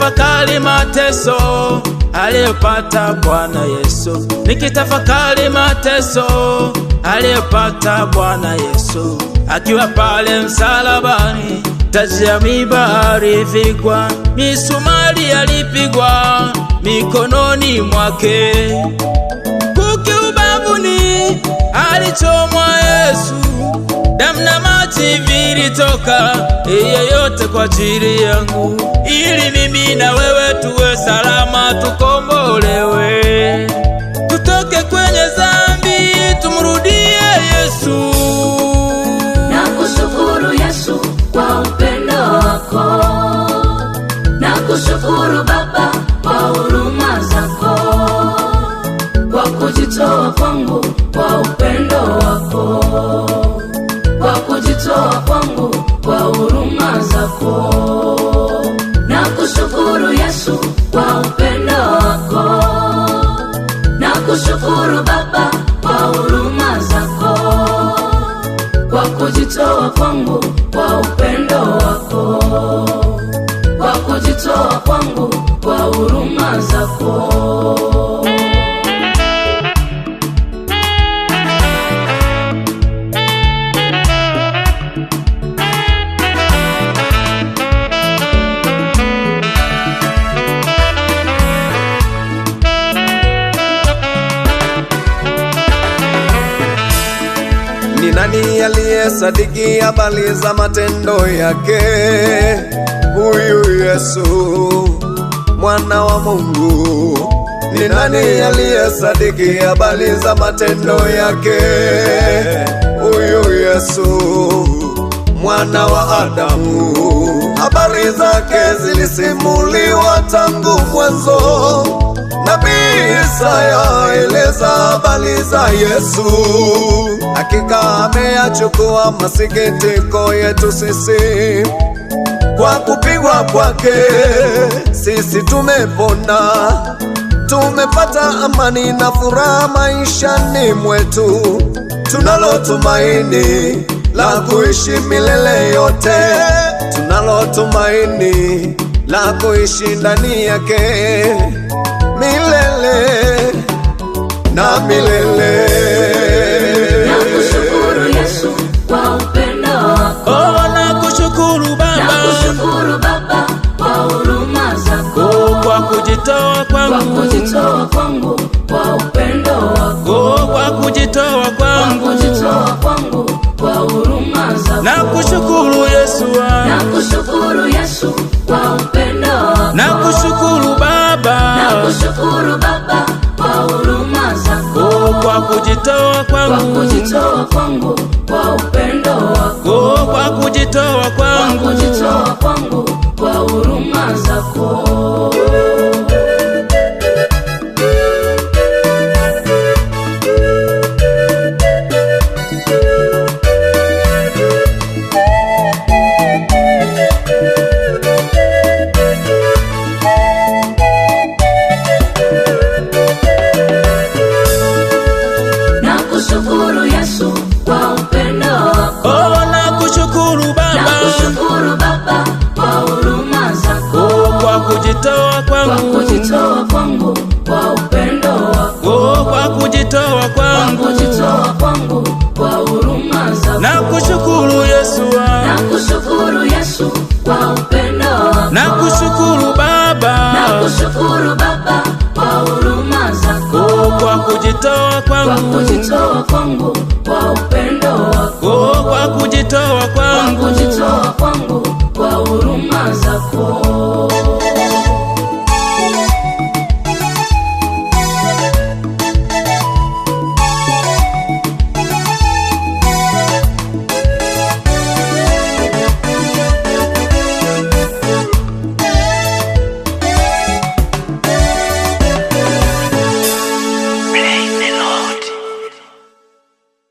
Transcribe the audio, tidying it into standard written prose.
nikitafakari mateso aliyopata Bwana Yesu, nikitafakari mateso aliyopata Bwana Yesu, akiwa pale msalabani, taji ya miiba alivikwa, misumari alipigwa mikononi mwake, kuki ubavuni alichomwa Yesu, damu na maji vilitoka, yote kwa ajili yangu, ili mimi na wewe tuwe salama, tukombolewe, tutoke kwenye dhambi, tumrudie Yesu. Nakushukuru Yesu kwa upendo wako, nakushukuru Baba kwa huruma zako, kwa kujitoa kwangu kwa upendo wako, kwa kujitoa kwangu kwa huruma zako. Nakushukuru Yesu kwa upendo wako, nakushukuru Baba kwa huruma zako, kwa kujitoa kwangu kwa upendo wako, kwa kujitoa kwangu kwa huruma zako. Ni nani aliyesadiki habari za matendo yake? Huyu Yesu mwana wa Mungu. Ni nani aliyesadiki habari za matendo yake? Huyu Yesu mwana wa Adamu. Habari zake zilisimuliwa tangu mwanzo, Nabii Isaya eleza habari za Yesu. Hakika ameyachukua masikitiko yetu sisi, kwa kupigwa kwake sisi tumepona, tumepata amani na furaha maishani mwetu. Tunalo tumaini la kuishi milele yote, tunalo tumaini la kuishi ndani yake milele na milele. Nakushukuru Yesu kwa upendo wako, nakushukuru Baba, nakushukuru Baba kwa huruma zako, kwa kujitoa kwangu, kwa kujitoa kwangu kwa upendo wako, kwa kujitoa kwangu, kwa kujitoa kwangu kwa huruma zako. Nakushukuru Yesu, nakushukuru Yesu kwa upendo wako, nakushukuru Baba, nakushukuru Baba kwa huruma zako, kwa kujitoa kwangu, kwa kujitoa kwangu kwa upendo wako, kwa kujitoa kwangu, kwa kujitoa kwangu kwa huruma zako. Nakushukuru Yesu kwa upendo wako, nakushukuru Baba, nakushukuru Baba kwa huruma zako, kwa kujitoa kwangu, kwa kujitoa kwangu kwa upendo wako, kwa kujitoa kwangu, kwa kujitoa kwangu kwa huruma zako. Nakushukuru Yesu, nakushukuru Yesu kwa upendo wako, nakushukuru Baba, nakushukuru Baba kwa huruma zako, kwa kujitoa kwangu, kwa kujitoa kwangu kwa upendo wako, kwa kujitoa kwa kwangu, kujitoa kwangu kwa huruma zako.